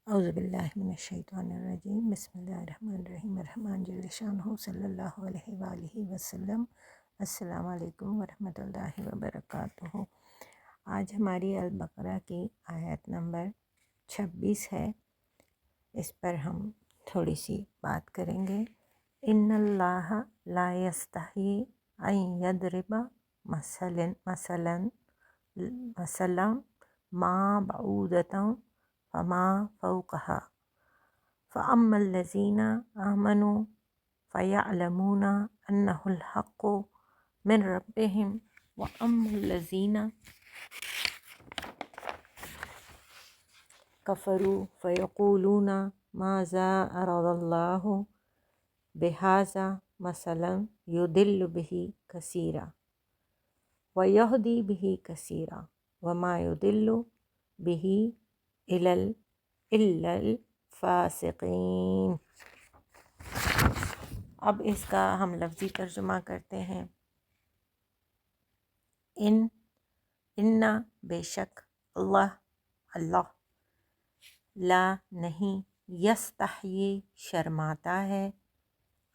اعوذ باللہ من الشیطان الرجیم بسم اللہ الرحمن الرحیم الرحمن جل شانہ صلی اللہ علیہ وآلہ وسلم۔ السلام علیکم ورحمۃ اللہ وبرکاتہ۔ آج ہماری البقرہ کی آیت نمبر 26 ہے، اس پر ہم تھوڑی سی بات کریں گے۔ ان اللہ لا یستحی ان یضرب مثلا ما بعودۃ فما فوقها فأما الذین آمنوا فیعلمون انہ الحق من ربهم وأما الذین کفروا فیقولون ماذا اراد اللہ بہذا مثلا یضل به کثیرا ویہدی به کثیرا وما یضل به الا الفاسقین۔ اب اس کا ہم لفظی ترجمہ کرتے ہیں۔ ان بے شک اللہ لا نہیں، یستحیی شرماتا ہے،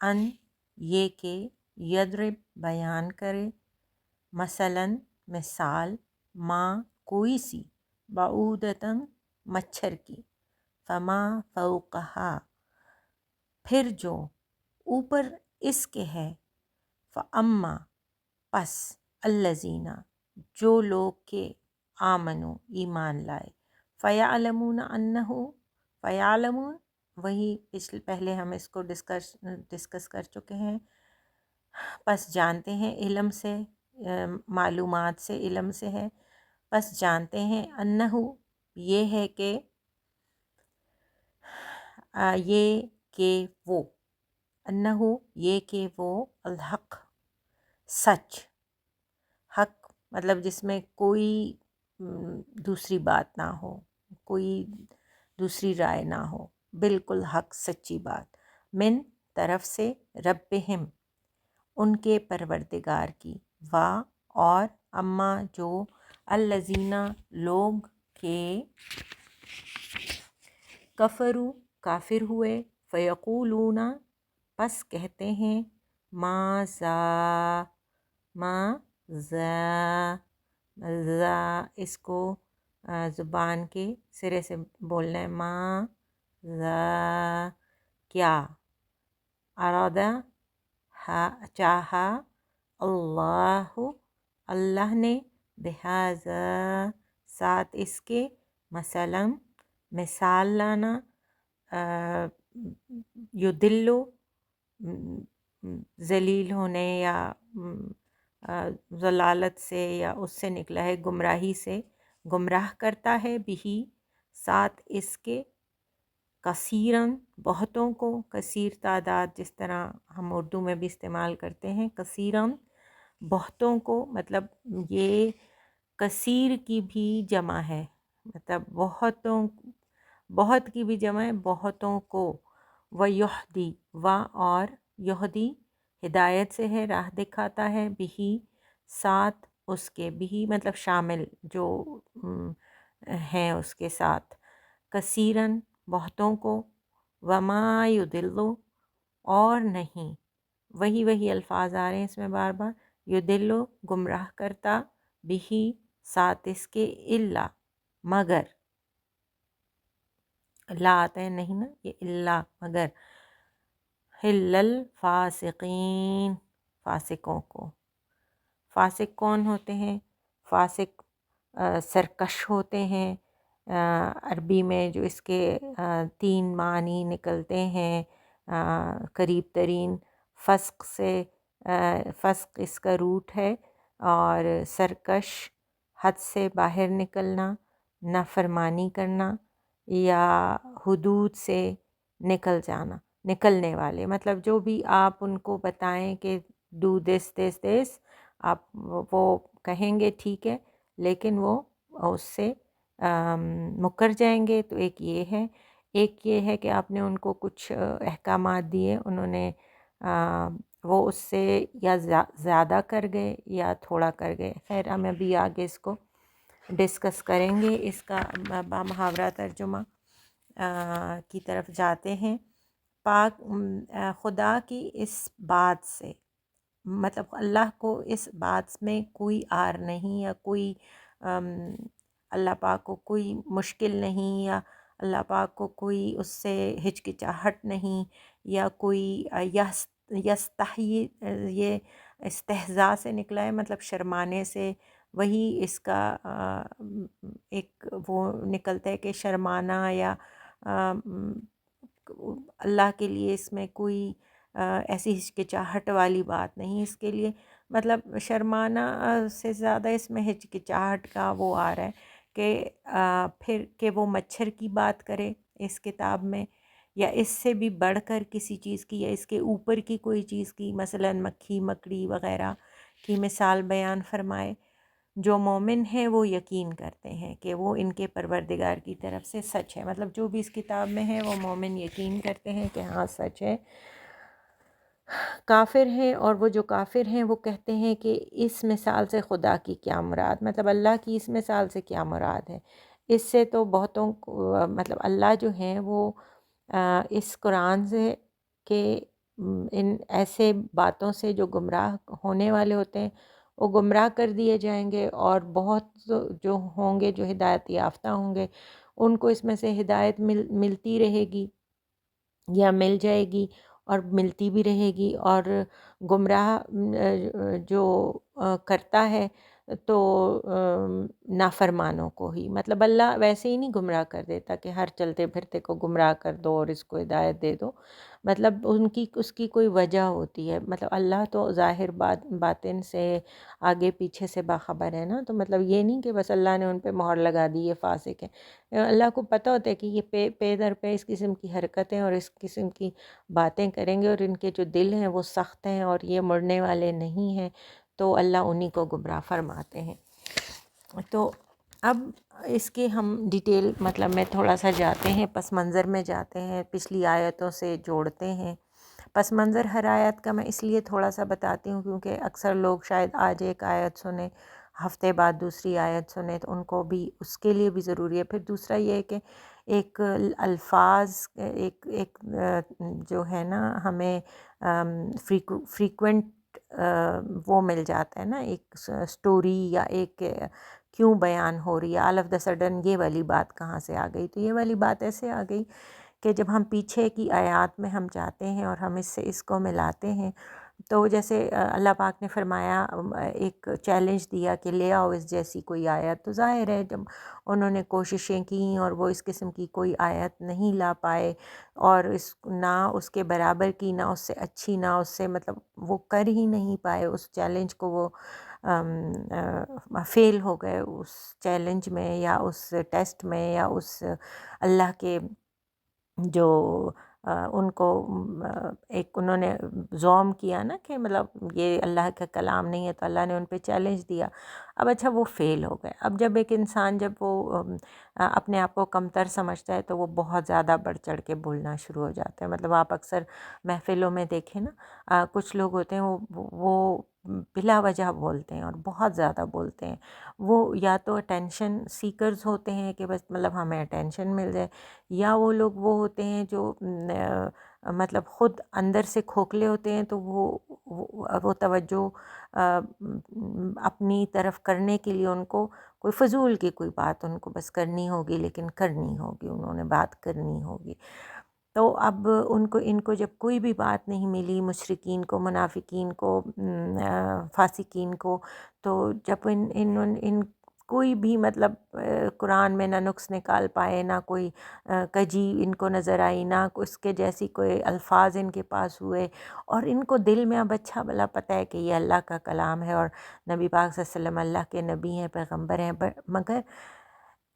ان یہ کہ یضرب بیان کرے، مثلاً مثال، ما کوئی سی، بعودتاً مچھر کی، فما فوقہا پھر جو اوپر اس کے ہے، فاما پس الذین جو لوگ کے آمنو ایمان لائے، فیعلمون انہو فیعلمون وہی پہلے ہم اس کو ڈسکس کر چکے ہیں، پس جانتے ہیں، علم سے معلومات سے، علم سے ہے، پس جانتے ہیں، انہو یہ ہے کہ وہ انہو یہ کہ وہ الحق سچ، حق مطلب جس میں کوئی دوسری بات نہ ہو، کوئی دوسری رائے نہ ہو، بالکل حق سچی بات، من طرف سے ربہم ان کے پروردگار کی، وا اور اما جو الذین لوگ کے کفروا کافر ہوئے، فیقولون پس کہتے ہیں، ماذا اس کو زبان کے سرے سے بولنا ہے، ماذا کیا، ارادہ چاہا، اللہ نے، بہذا ساتھ اس کے، مثلا مثال لانا، یدلو ذلیل ہونے یا ضلالت سے، یا اس سے نکلا ہے گمراہی سے، گمراہ کرتا ہے، بھی ساتھ اس کے، کثیرن بہتوں کو، کثیر تعداد جس طرح ہم اردو میں بھی استعمال کرتے ہیں، کثیرن بہتوں کو، مطلب یہ کثیر کی بھی جمع ہے، مطلب بہت کی بھی جمع ہے، بہتوں کو، ویہدی اور یہدی ہدایت سے ہے، راہ دکھاتا ہے، بھی ساتھ اس کے، بھی مطلب شامل جو ہیں اس کے ساتھ، کثیرن بہتوں کو، وما یضلو اور نہیں، وہی الفاظ آ رہے ہیں اس میں بار بار، یضلو گمراہ کرتا، بھی ساتھ اس کے، الا مگر، لا آتا ہے نہیں نا، یہ الا مگر، الا الفاسقین فاسقوں کو۔ فاسق کون ہوتے ہیں؟ فاسق سرکش ہوتے ہیں، عربی میں جو اس کے 3 معنی نکلتے ہیں قریب ترین، فسق سے، فسق اس کا روٹ ہے، اور سرکش حد سے باہر نکلنا، نافرمانی کرنا، یا حدود سے نکل جانا، نکلنے والے، مطلب جو بھی آپ ان کو بتائیں کہ ڈو دس آپ وہ کہیں گے ٹھیک ہے، لیکن وہ اس سے مکر جائیں گے، تو ایک یہ ہے کہ آپ نے ان کو کچھ احکامات دیے، انہوں نے وہ اس سے یا زیادہ کر گئے یا تھوڑا کر گئے، خیر ہم ابھی آگے اس کو ڈسکس کریں گے، اس کا محاورہ ترجمہ۔ کی طرف جاتے ہیں پاک خدا کی اس بات سے، مطلب اللہ کو اس بات میں کوئی آر نہیں، یا کوئی اللہ پاک کو کوئی مشکل نہیں، یا اللہ پاک کو کوئی اس سے ہچکچاہٹ نہیں، یا کوئی یستحیی، یہ استہزاء سے نکلا ہے، مطلب شرمانے سے، وہی اس کا ایک وہ نکلتا ہے کہ شرمانا، یا اللہ کے لیے اس میں کوئی ایسی ہچکچاہٹ والی بات نہیں اس کے لیے، مطلب شرمانا سے زیادہ اس میں ہچکچاہٹ کا وہ آ رہا ہے کہ پھر کہ وہ مچھر کی بات کرے اس کتاب میں، یا اس سے بھی بڑھ کر کسی چیز کی، یا اس کے اوپر کی کوئی چیز کی، مثلا مکھی مکڑی وغیرہ کی مثال بیان فرمائے۔ جو مومن ہیں وہ یقین کرتے ہیں کہ وہ ان کے پروردگار کی طرف سے سچ ہے، مطلب جو بھی اس کتاب میں ہے وہ مومن یقین کرتے ہیں کہ ہاں سچ ہے۔ کافر ہیں، اور وہ جو کافر ہیں وہ کہتے ہیں کہ اس مثال سے خدا کی کیا مراد، مطلب اللہ کی اس مثال سے کیا مراد ہے۔ اس سے تو بہتوں کو مطلب اللہ جو ہیں وہ اس قرآن سے کہ ان ایسے باتوں سے جو گمراہ ہونے والے ہوتے ہیں وہ گمراہ کر دیے جائیں گے، اور بہت جو ہوں گے جو ہدایت یافتہ ہوں گے ان کو اس میں سے ہدایت ملتی رہے گی، یا مل جائے گی، اور ملتی بھی رہے گی، اور گمراہ جو کرتا ہے تو نافرمانوں کو ہی، مطلب اللہ ویسے ہی نہیں گمراہ کر دیتا کہ ہر چلتے پھرتے کو گمراہ کر دو اور اس کو ہدایت دے دو، مطلب اس کی کوئی وجہ ہوتی ہے، مطلب اللہ تو ظاہر باطن سے آگے پیچھے سے باخبر ہے نا، تو مطلب یہ نہیں کہ بس اللہ نے ان پہ مہر لگا دی یہ فاسق ہیں، اللہ کو پتہ ہوتا ہے کہ یہ پے در پہ اس قسم کی حرکتیں اور اس قسم کی باتیں کریں گے، اور ان کے جو دل ہیں وہ سخت ہیں اور یہ مڑنے والے نہیں ہیں، تو اللہ انہی کو گمراہ فرماتے ہیں۔ تو اب اس کے ہم ڈیٹیل مطلب میں تھوڑا سا جاتے ہیں، پس منظر میں جاتے ہیں، پچھلی آیتوں سے جوڑتے ہیں۔ پس منظر ہر آیت کا میں اس لیے تھوڑا سا بتاتی ہوں کیونکہ اکثر لوگ شاید آج ایک آیت سنیں، ہفتے بعد دوسری آیت سنیں، تو ان کو بھی اس کے لیے بھی ضروری ہے۔ پھر دوسرا یہ ہے کہ ایک الفاظ ایک جو ہے نا ہمیں فریکوینٹ وہ مل جاتا ہے نا، ایک سٹوری یا ایک کیوں بیان ہو رہی ہے، آل آف دا سڈن یہ والی بات کہاں سے آ گئی، تو یہ والی بات ایسے آ گئی کہ جب ہم پیچھے کی آیات میں ہم جاتے ہیں اور ہم اس سے اس کو ملاتے ہیں، تو جیسے اللہ پاک نے فرمایا، ایک چیلنج دیا کہ لے آؤ اس جیسی کوئی آیت، تو ظاہر ہے جب انہوں نے کوششیں کیں اور وہ اس قسم کی کوئی آیت نہیں لا پائے، اور نہ اس کے برابر کی، نہ اس سے اچھی، نہ اس سے مطلب وہ کر ہی نہیں پائے اس چیلنج کو، وہ فیل ہو گئے اس چیلنج میں، یا اس ٹیسٹ میں، یا اس اللہ کے جو ان کو ایک انہوں نے زوم کیا نا کہ مطلب یہ اللہ کا کلام نہیں ہے، تو اللہ نے ان پہ چیلنج دیا۔ اب اچھا وہ فیل ہو گئے، اب جب ایک انسان جب وہ اپنے آپ کو کمتر سمجھتا ہے تو وہ بہت زیادہ بڑھ چڑھ کے بولنا شروع ہو جاتا ہے، مطلب آپ اکثر محفلوں میں دیکھیں نا، کچھ لوگ ہوتے ہیں وہ بلا وجہ بولتے ہیں اور بہت زیادہ بولتے ہیں، وہ یا تو اٹینشن سیکرز ہوتے ہیں کہ بس مطلب ہمیں اٹینشن مل جائے، یا وہ لوگ وہ ہوتے ہیں جو مطلب خود اندر سے کھوکھلے ہوتے ہیں، تو وہ توجہ اپنی طرف کرنے کے لیے ان کو کوئی فضول کی کوئی بات ان کو بس کرنی ہوگی، لیکن کرنی ہوگی، انہوں نے بات کرنی ہوگی۔ تو اب ان کو جب کوئی بھی بات نہیں ملی، مشرکین کو، منافقین کو، فاسقین کو، تو جب ان کوئی بھی مطلب قرآن میں نہ نقص نکال پائے، نہ کوئی کجی ان کو نظر آئی، نہ اس کے جیسی کوئی الفاظ ان کے پاس ہوئے، اور ان کو دل میں اب اچھا بھلا پتہ ہے کہ یہ اللہ کا کلام ہے اور نبی پاک صلی اللہ علیہ وسلم اللہ کے نبی ہیں، پیغمبر ہیں، مگر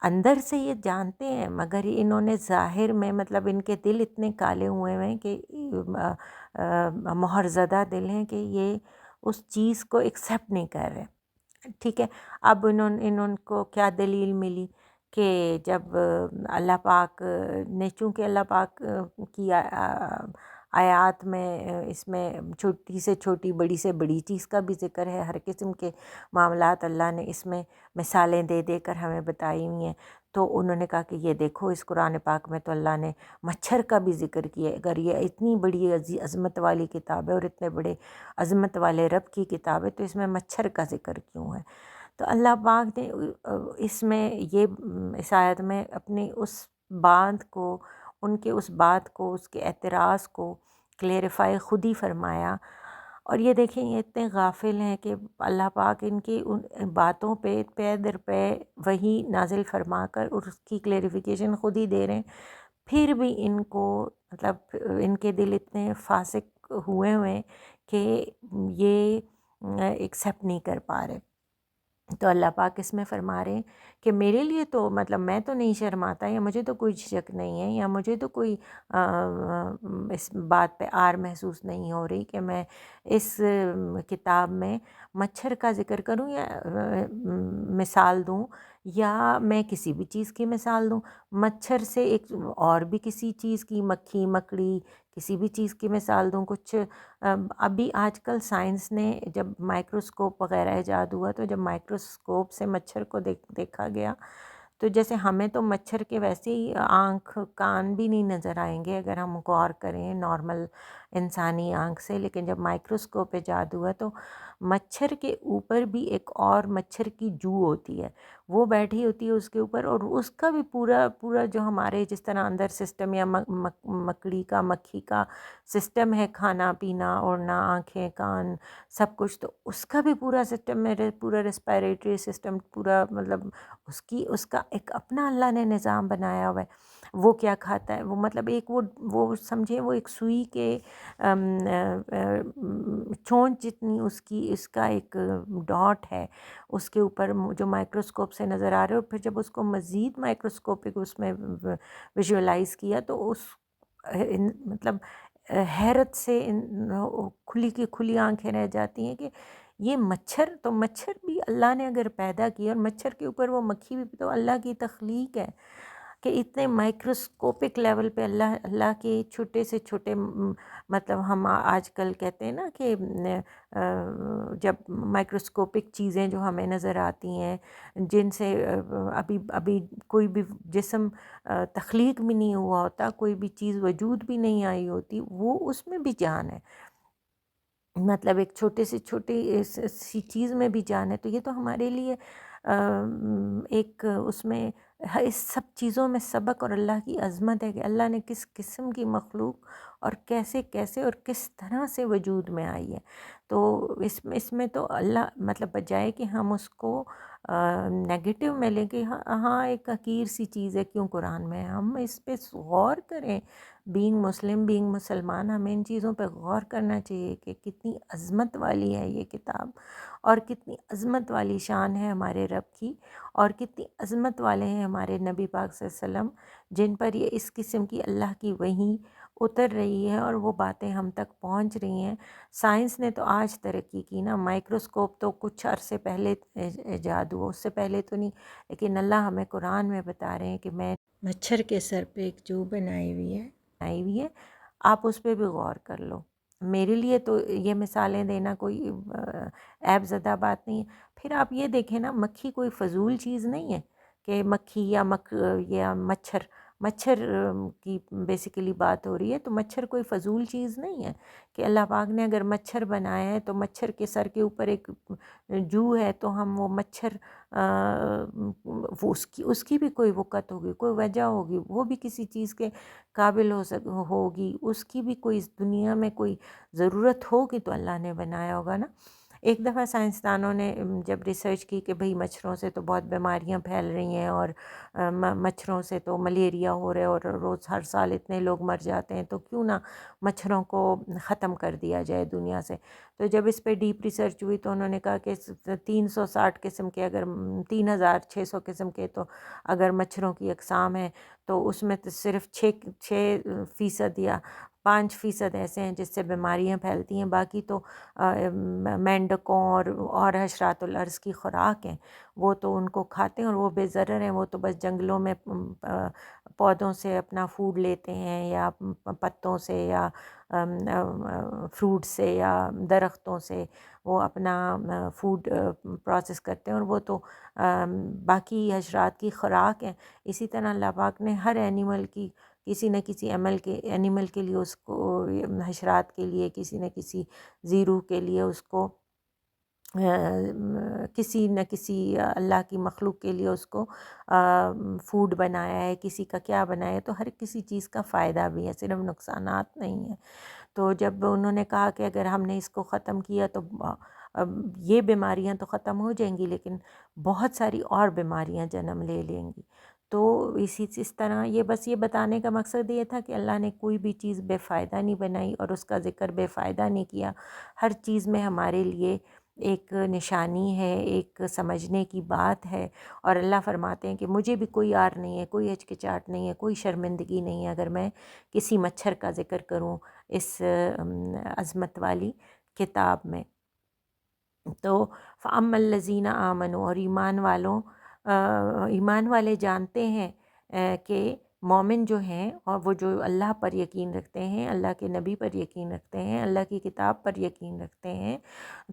اندر سے یہ جانتے ہیں، مگر انہوں نے ظاہر میں مطلب ان کے دل اتنے کالے ہوئے ہیں کہ مہر زدہ دل ہیں کہ یہ اس چیز کو ایکسیپٹ نہیں کر رہے۔ ٹھیک ہے، اب انہوں کو کیا دلیل ملی کہ جب اللہ پاک نے، چونکہ اللہ پاک کی آیات میں اس میں چھوٹی سے چھوٹی بڑی سے بڑی چیز کا بھی ذکر ہے، ہر قسم کے معاملات اللہ نے اس میں مثالیں دے دے کر ہمیں بتائی ہوئی ہیں۔ تو انہوں نے کہا کہ یہ دیکھو اس قرآن پاک میں تو اللہ نے مچھر کا بھی ذکر کیا ہے، اگر یہ اتنی بڑی عظمت والی کتاب ہے اور اتنے بڑے عظمت والے رب کی کتاب ہے تو اس میں مچھر کا ذکر کیوں ہے؟ تو اللہ پاک نے اس میں یہ اس آیت میں اپنی اس بات کو، ان کے اس بات کو، اس کے اعتراض کو کلیریفائی خود ہی فرمایا۔ اور یہ دیکھیں یہ اتنے غافل ہیں کہ اللہ پاک ان کی ان باتوں پہ پے در پے وہی نازل فرما کر اور اس کی کلیریفیکیشن خود ہی دے رہے ہیں، پھر بھی ان کو مطلب ان کے دل اتنے فاسق ہوئے ہیں کہ یہ ایکسیپٹ نہیں کر پا رہے۔ تو اللہ پاک اس میں فرما رہے ہیں کہ میرے لیے تو مطلب میں تو نہیں شرماتا، یا مجھے تو کوئی شک نہیں ہے، یا مجھے تو کوئی اس بات پہ آر محسوس نہیں ہو رہی کہ میں اس کتاب میں مچھر کا ذکر کروں یا مثال دوں، یا میں کسی بھی چیز کی مثال دوں۔ مچھر سے ایک اور بھی کسی چیز کی، مکھی مکڑی کسی بھی چیز کی مثال دوں، کچھ ابھی آج کل سائنس نے جب مائکروسکوپ وغیرہ ایجاد ہوا تو جب مائکروسکوپ سے مچھر کو دیکھا گیا تو جیسے ہمیں تو مچھر کے ویسے ہی آنکھ کان بھی نہیں نظر آئیں گے اگر ہم غور کریں نارمل انسانی آنکھ سے، لیکن جب مائکروسکوپ ایجاد ہوا تو مچھر کے اوپر بھی ایک اور مچھر کی جو ہوتی ہے، وہ بیٹھی ہوتی ہے اس کے اوپر، اور اس کا بھی پورا پورا جو ہمارے جس طرح اندر سسٹم یا مکڑی کا مکھی کا سسٹم ہے، کھانا پینا اوڑھنا آنکھیں کان سب کچھ، تو اس کا بھی پورا سسٹم میں پورا ریسپائریٹری سسٹم پورا مطلب اس کا ایک اپنا اللہ نے نظام بنایا ہوا ہے۔ وہ کیا کھاتا ہے، وہ مطلب ایک وہ سمجھیں وہ ایک سوئی کے چونچ جتنی اس کا ایک ڈاٹ ہے اس کے اوپر جو مائکروسکوپ سے نظر آ رہے ہیں، اور پھر جب اس کو مزید مائکروسکوپک اس میں ویژولائز کیا تو اس مطلب حیرت سے کھلی کی کھلی آنکھیں رہ جاتی ہیں کہ یہ مچھر تو مچھر بھی اللہ نے اگر پیدا کیا، اور مچھر کے اوپر وہ مکھی بھی تو اللہ کی تخلیق ہے، کہ اتنے مائکروسکوپک لیول پہ اللہ کے چھوٹے سے چھوٹے مطلب ہم آج کل کہتے ہیں نا کہ جب مائکروسکوپک چیزیں جو ہمیں نظر آتی ہیں جن سے ابھی کوئی بھی جسم تخلیق بھی نہیں ہوا ہوتا، کوئی بھی چیز وجود بھی نہیں آئی ہوتی، وہ اس میں بھی جان ہے، مطلب ایک چھوٹے سے چھوٹی سی چیز میں بھی جان ہے۔ تو یہ تو ہمارے لیے ایک اس میں اس سب چیزوں میں سبق اور اللہ کی عظمت ہے کہ اللہ نے کس قسم کی مخلوق اور کیسے کیسے اور کس طرح سے وجود میں آئی ہے۔ تو اس میں تو اللہ مطلب بجائے کہ ہم اس کو نیگیٹو میں لیں کہ ہاں ایک حقیر سی چیز ہے کیوں قرآن میں ہے، ہم اس پہ غور کریں، بینگ مسلم بینگ مسلمان ہمیں ان چیزوں پہ غور کرنا چاہیے کہ کتنی عظمت والی ہے یہ کتاب، اور کتنی عظمت والی شان ہے ہمارے رب کی، اور کتنی عظمت والے ہیں ہمارے نبی پاک صلی اللہ علیہ وسلم جن پر یہ اس قسم کی اللہ کی وحی اتر رہی ہے اور وہ باتیں ہم تک پہنچ رہی ہیں۔ سائنس نے تو آج ترقی کی نا، مائکروسکوپ تو کچھ عرصے پہلے ایجاد ہوا، اس سے پہلے تو نہیں، لیکن اللہ ہمیں قرآن میں بتا رہے ہیں کہ میں مچھر کے سر پہ ایک جو بنائی ہوئی ہے، آپ اس پہ بھی غور کر لو۔ میرے لیے تو یہ مثالیں دینا کوئی عیب زدہ بات نہیں ہے۔ پھر آپ یہ دیکھیں نا، مکھی کوئی فضول چیز نہیں ہے کہ مکھی یا مچھر کی بیسیکلی بات ہو رہی ہے، تو مچھر کوئی فضول چیز نہیں ہے کہ اللہ پاک نے اگر مچھر بنایا ہے تو مچھر کے سر کے اوپر ایک جو ہے تو ہم وہ مچھر وہ اس کی بھی کوئی وقت ہوگی، کوئی وجہ ہوگی، وہ بھی کسی چیز کے قابل ہوگی، اس کی بھی کوئی اس دنیا میں کوئی ضرورت ہوگی تو اللہ نے بنایا ہوگا نا۔ ایک دفعہ سائنسدانوں نے جب ریسرچ کی کہ بھئی مچھروں سے تو بہت بیماریاں پھیل رہی ہیں، اور مچھروں سے تو ملیریا ہو رہا ہے اور روز ہر سال اتنے لوگ مر جاتے ہیں، تو کیوں نہ مچھروں کو ختم کر دیا جائے دنیا سے۔ تو جب اس پہ ڈیپ ریسرچ ہوئی تو انہوں نے کہا کہ 360 قسم کے، اگر 3600 قسم کے تو اگر مچھروں کی اقسام ہیں تو اس میں تو صرف 6% یا 5% ایسے ہیں جس سے بیماریاں پھیلتی ہیں، باقی تو مینڈکوں اور حشرات الارض کی خوراک ہیں، وہ تو ان کو کھاتے ہیں اور وہ بے ضرر ہیں، وہ تو بس جنگلوں میں پودوں سے اپنا فوڈ لیتے ہیں، یا پتوں سے، یا فروٹ سے، یا درختوں سے وہ اپنا فوڈ پروسیس کرتے ہیں، اور وہ تو باقی حشرات کی خوراک ہیں۔ اسی طرح اللہ پاک نے ہر اینیمل کی کسی نہ کسی اینیمل کے لیے، اس کو حشرات کے لیے کسی نہ کسی زیرو کے لیے اس کو کسی نہ کسی اللہ کی مخلوق کے لیے اس کو فوڈ بنایا ہے، کسی کا کیا بنایا ہے۔ تو ہر کسی چیز کا فائدہ بھی ہے، صرف نقصانات نہیں ہیں۔ تو جب انہوں نے کہا کہ اگر ہم نے اس کو ختم کیا تو یہ بیماریاں تو ختم ہو جائیں گی، لیکن بہت ساری اور بیماریاں جنم لے لیں گی۔ تو اس طرح یہ بس یہ بتانے کا مقصد یہ تھا کہ اللہ نے کوئی بھی چیز بے فائدہ نہیں بنائی، اور اس کا ذکر بے فائدہ نہیں کیا۔ ہر چیز میں ہمارے لیے ایک نشانی ہے، ایک سمجھنے کی بات ہے، اور اللہ فرماتے ہیں کہ مجھے بھی کوئی عار نہیں ہے، کوئی ہچکچاہٹ نہیں ہے، کوئی شرمندگی نہیں ہے اگر میں کسی مچھر کا ذکر کروں اس عظمت والی کتاب میں۔ تو فَأَمَّا الَّذِينَ آمَنُوا، اور ایمان والے جانتے ہیں کہ مومن جو ہیں، اور وہ جو اللہ پر یقین رکھتے ہیں، اللہ کے نبی پر یقین رکھتے ہیں، اللہ کی کتاب پر یقین رکھتے ہیں،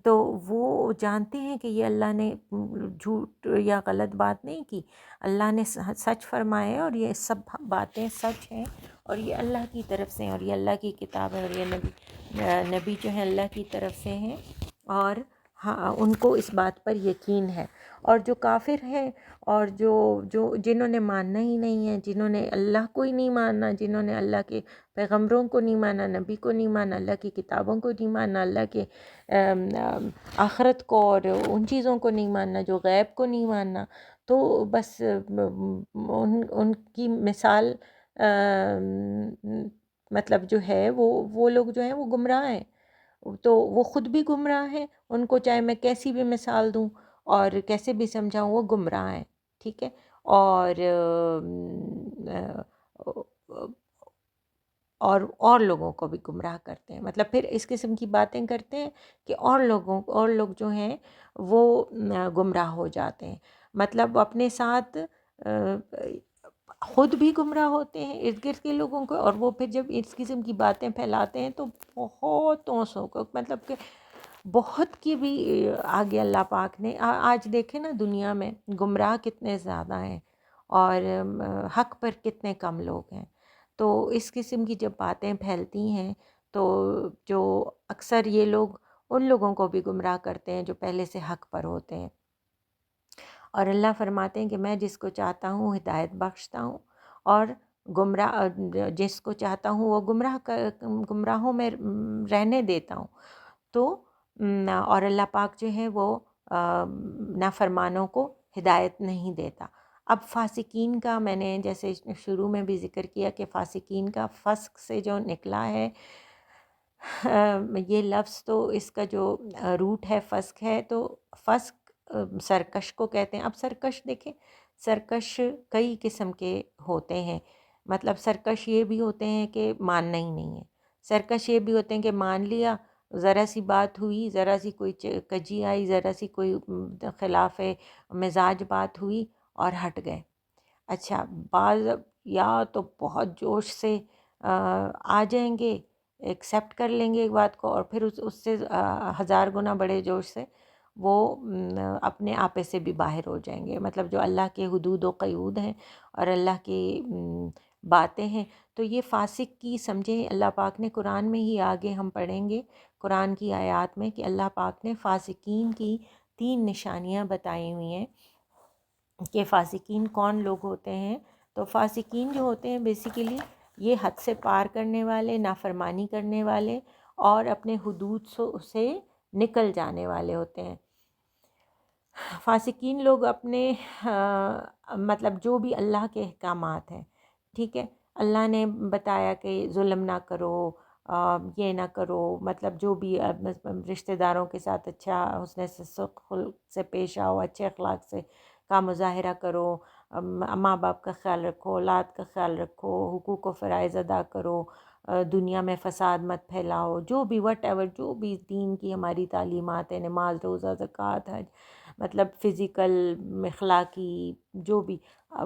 تو وہ جانتے ہیں کہ یہ اللہ نے جھوٹ یا غلط بات نہیں کی، اللہ نے سچ فرمایا ہے، اور یہ سب باتیں سچ ہیں، اور یہ اللہ کی طرف سے ہیں، اور یہ اللہ کی کتاب ہے، اور یہ نبی جو ہیں اللہ کی طرف سے ہیں، اور ہاں ان کو اس بات پر یقین ہے۔ اور جو کافر ہیں، اور جنہوں نے ماننا ہی نہیں ہے، جنہوں نے اللہ کو ہی نہیں ماننا، جنہوں نے اللہ کے پیغمبروں کو نہیں مانا، نبی کو نہیں مانا، اللہ کی کتابوں کو نہیں مانا، اللہ کے آخرت کو اور ان چیزوں کو نہیں ماننا، جو غیب کو نہیں ماننا، تو بس ان کی مثال مطلب جو ہے وہ لوگ جو ہیں وہ گمراہ ہیں۔ تو وہ خود بھی گمراہ ہیں، ان کو چاہے میں کیسی بھی مثال دوں اور کیسے بھی سمجھاؤں، وہ گمراہ ہیں، ٹھیک ہے۔ اور لوگوں کو بھی گمراہ کرتے ہیں، مطلب پھر اس قسم کی باتیں کرتے ہیں کہ اور لوگ جو ہیں وہ گمراہ ہو جاتے ہیں، مطلب اپنے ساتھ خود بھی گمراہ ہوتے ہیں، ارد گرد کے لوگوں کو، اور وہ پھر جب اس قسم کی باتیں پھیلاتے ہیں تو بہتوں سو کو، مطلب کہ بہت کی بھی آگے اللہ پاک نے آج دیکھیں نا دنیا میں گمراہ کتنے زیادہ ہیں، اور حق پر کتنے کم لوگ ہیں۔ تو اس قسم کی جب باتیں پھیلتی ہیں تو جو اکثر یہ لوگ ان لوگوں کو بھی گمراہ کرتے ہیں جو پہلے سے حق پر ہوتے ہیں، اور اللہ فرماتے ہیں کہ میں جس کو چاہتا ہوں ہدایت بخشتا ہوں، اور جس کو چاہتا ہوں وہ گمراہوں میں رہنے دیتا ہوں۔ تو اور اللہ پاک جو ہے وہ نافرمانوں کو ہدایت نہیں دیتا۔ اب فاسقین کا میں نے جیسے شروع میں بھی ذکر کیا کہ فاسقین کا فسق سے جو نکلا ہے، یہ لفظ تو اس کا جو روٹ ہے فسق ہے، تو فسق سرکش کو کہتے ہیں۔ اب سرکش دیکھیں، سرکش کئی قسم کے ہوتے ہیں، مطلب سرکش یہ بھی ہوتے ہیں کہ ماننا ہی نہیں ہے، سرکش یہ بھی ہوتے ہیں کہ مان لیا، ذرا سی بات ہوئی، ذرا سی کوئی کجی آئی، ذرا سی کوئی خلاف مزاج بات ہوئی اور ہٹ گئے۔ اچھا، بعض یا تو بہت جوش سے آ جائیں گے، ایکسیپٹ کر لیں گے ایک بات کو، اور پھر اس سے ہزار گنا بڑے جوش سے وہ اپنے آپے سے بھی باہر ہو جائیں گے، مطلب جو اللہ کے حدود و قیود ہیں اور اللہ کی باتیں ہیں۔ تو یہ فاسق کی سمجھیں اللہ پاک نے قرآن میں ہی آگے ہم پڑھیں گے قرآن کی آیات میں کہ اللہ پاک نے فاسقین کی 3 نشانیاں بتائی ہوئی ہیں کہ فاسقین کون لوگ ہوتے ہیں۔ تو فاسقین جو ہوتے ہیں بیسیکلی یہ حد سے پار کرنے والے، نافرمانی کرنے والے، اور اپنے حدود سے نکل جانے والے ہوتے ہیں۔ فاسقین لوگ اپنے مطلب جو بھی اللہ کے احکامات ہیں، ٹھیک ہے، اللہ نے بتایا کہ ظلم نہ کرو، یہ نہ کرو، مطلب جو بھی رشتہ داروں کے ساتھ اچھا حسن خلق سے پیش آؤ، اچھے اخلاق سے کا مظاہرہ کرو، ماں باپ کا خیال رکھو، اولاد کا خیال رکھو، حقوق و فرائض ادا کرو، دنیا میں فساد مت پھیلاؤ، جو بھی وٹ ایور جو بھی دین کی ہماری تعلیمات ہیں، نماز، روزہ، زکوٰۃ، حج، مطلب فزیکل اخلاقی جو بھی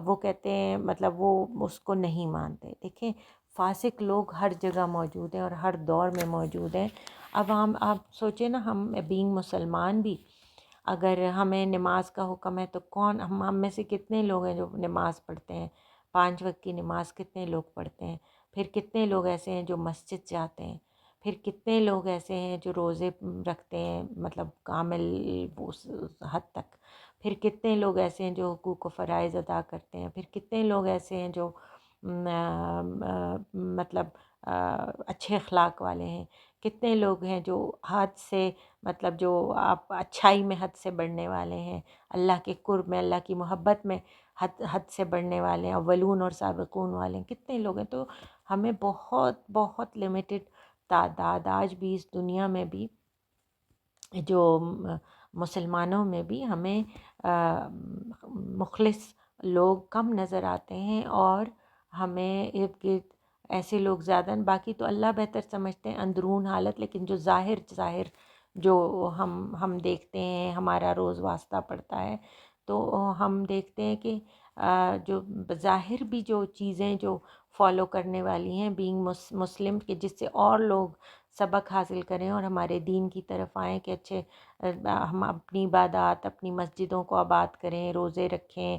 وہ کہتے ہیں مطلب وہ اس کو نہیں مانتے. دیکھیں فاسق لوگ ہر جگہ موجود ہیں اور ہر دور میں موجود ہیں. اب آپ سوچیں نا، ہم بینگ مسلمان بھی اگر ہمیں نماز کا حکم ہے تو کون ہم میں سے کتنے لوگ ہیں جو نماز پڑھتے ہیں؟ 5 وقت کی نماز کتنے لوگ پڑھتے ہیں؟ پھر کتنے لوگ ایسے ہیں جو مسجد جاتے ہیں؟ پھر کتنے لوگ ایسے ہیں جو روزے رکھتے ہیں مطلب کامل اس حد تک؟ پھر کتنے لوگ ایسے ہیں جو حقوق و فرائض ادا کرتے ہیں؟ پھر کتنے لوگ ایسے ہیں جو مطلب اچھے اخلاق والے ہیں؟ کتنے لوگ ہیں جو حد سے مطلب جو آپ اچھائی میں حد سے بڑھنے والے ہیں، اللہ کے قرب میں، اللہ کی محبت میں حد سے بڑھنے والے ہیں، اولون اور سابقون والے ہیں؟ کتنے لوگ ہیں؟ تو ہمیں بہت بہت لمیٹڈ تعداد آج بھی اس دنیا میں بھی جو مسلمانوں میں بھی ہمیں مخلص لوگ کم نظر آتے ہیں، اور ہمیں ارد گرد ایسے لوگ زیادہ ہیں. باقی تو اللہ بہتر سمجھتے ہیں اندرون حالت، لیکن جو ظاہر جو ہم دیکھتے ہیں، ہمارا روز واسطہ پڑتا ہے تو ہم دیکھتے ہیں کہ جو بظاہر بھی جو چیزیں جو فالو کرنے والی ہیں بینگ مسلم، کہ جس سے اور لوگ سبق حاصل کریں اور ہمارے دین کی طرف آئیں کہ اچھے ہم اپنی عبادات، اپنی مسجدوں کو آباد کریں، روزے رکھیں،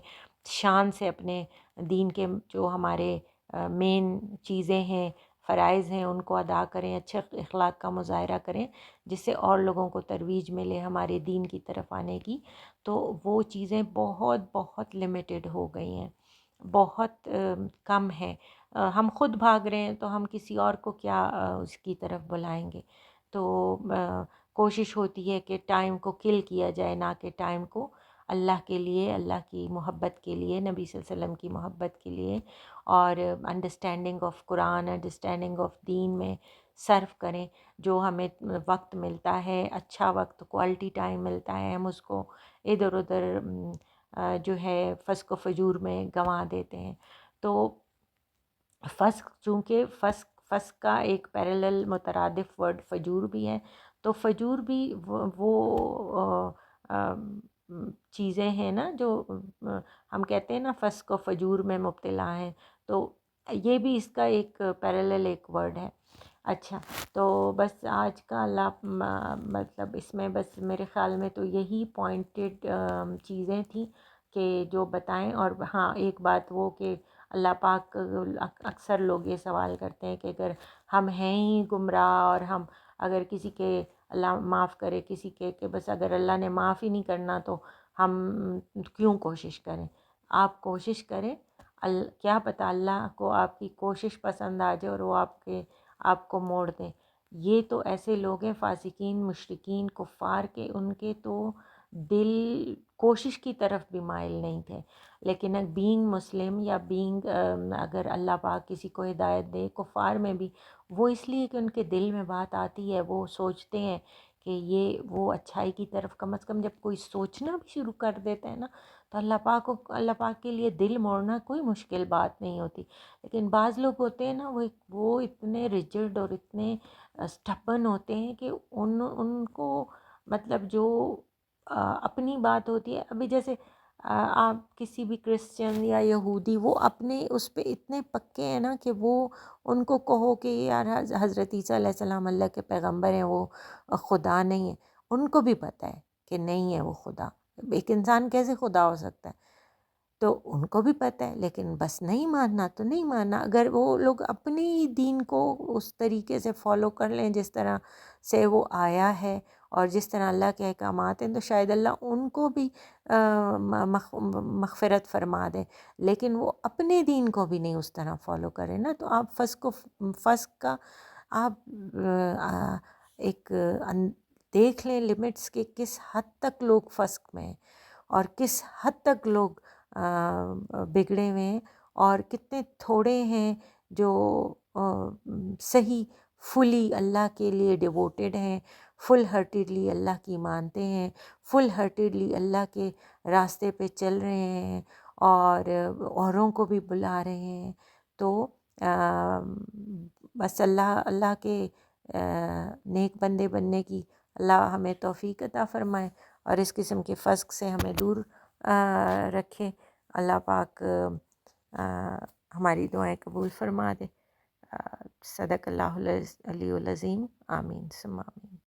شان سے اپنے دین کے جو ہمارے مین چیزیں ہیں، فرائض ہیں، ان کو ادا کریں، اچھے اخلاق کا مظاہرہ کریں، جس سے اور لوگوں کو ترویج ملے ہمارے دین کی طرف آنے کی. تو وہ چیزیں بہت بہت لمیٹڈ ہو گئی ہیں، بہت کم ہے. ہم خود بھاگ رہے ہیں تو ہم کسی اور کو کیا اس کی طرف بلائیں گے؟ تو کوشش ہوتی ہے کہ ٹائم کو کل کیا جائے، نہ کہ ٹائم کو اللہ کے لیے، اللہ کی محبت کے لیے، نبی صلی اللہ علیہ وسلم کی محبت کے لیے اور understanding of Quran, understanding of دین میں صرف کریں. جو ہمیں وقت ملتا ہے، اچھا وقت، کوالٹی ٹائم ملتا ہے، ہم اس کو ادھر ادھر جو ہے فسق و فجور میں گنوا دیتے ہیں. تو فسق، چونکہ فسق کا ایک پیرالل مترادف ورڈ فجور بھی ہے، تو فجور بھی وہ چیزیں ہیں نا جو ہم کہتے ہیں نا فسق و فجور میں مبتلا ہیں، تو یہ بھی اس کا ایک پیرالل ایک ورڈ ہے. اچھا، تو بس آج کا مطلب اس میں بس میرے خیال میں تو یہی پوائنٹڈ چیزیں تھیں کہ جو بتائیں. اور ہاں ایک بات وہ کہ اللہ پاک اکثر لوگ یہ سوال کرتے ہیں کہ اگر ہم ہیں ہی گمراہ اور ہم اگر کسی کے اللہ معاف کرے کسی کے کہ بس اگر اللہ نے معاف ہی نہیں کرنا تو ہم کیوں کوشش کریں؟ آپ کوشش کریں، کیا پتہ اللہ کو آپ کی کوشش پسند آ جائے اور وہ آپ کو موڑ دیں. یہ تو ایسے لوگ ہیں فاسقین، مشرکین، کفار کے ان کے تو دل کوشش کی طرف بھی مائل نہیں تھے. لیکن بینگ مسلم یا بینگ اگر اللہ پاک کسی کو ہدایت دے، کفار میں بھی وہ اس لیے کہ ان کے دل میں بات آتی ہے، وہ سوچتے ہیں کہ یہ وہ اچھائی کی طرف کم از کم جب کوئی سوچنا بھی شروع کر دیتا ہے نا تو اللہ پاک کے لیے دل موڑنا کوئی مشکل بات نہیں ہوتی. لیکن بعض لوگ ہوتے ہیں نا وہ اتنے ریجڈ اور اتنے اسٹبن ہوتے ہیں کہ ان کو مطلب جو اپنی بات ہوتی ہے، ابھی جیسے آپ کسی بھی کرسچن یا یہودی وہ اپنے اس پہ اتنے پکے ہیں نا کہ وہ ان کو کہو کہ یار حضرت عیسیٰ علیہ السلام اللہ کے پیغمبر ہیں، وہ خدا نہیں ہے. ان کو بھی پتہ ہے کہ نہیں ہے وہ خدا، ایک انسان کیسے خدا ہو سکتا ہے؟ تو ان کو بھی پتہ ہے، لیکن بس نہیں ماننا تو نہیں ماننا. اگر وہ لوگ اپنی دین کو اس طریقے سے فالو کر لیں جس طرح سے وہ آیا ہے اور جس طرح اللہ کے احکامات ہیں، تو شاید اللہ ان کو بھی مغفرت فرما دے. لیکن وہ اپنے دین کو بھی نہیں اس طرح فالو کریں نا، تو آپ فسق کا آپ ایک دیکھ لیں لمٹس کہ کس حد تک لوگ فسق میں ہیں اور کس حد تک لوگ بگڑے ہوئے ہیں، اور کتنے تھوڑے ہیں جو صحیح فلی اللہ کے لیے ڈیووٹیڈ ہیں، فل ہارٹیڈلی اللہ کی مانتے ہیں، فل ہارٹیڈلی اللہ کے راستے پہ چل رہے ہیں اور اوروں کو بھی بلا رہے ہیں. تو بس اللہ کے نیک بندے بننے کی اللہ ہمیں توفیق عطا فرمائے اور اس قسم کے فسق سے ہمیں دور رکھے. اللہ پاک ہماری دعائیں قبول فرما دے. صدق اللہ العلی العظیم. آمین ثم آمین.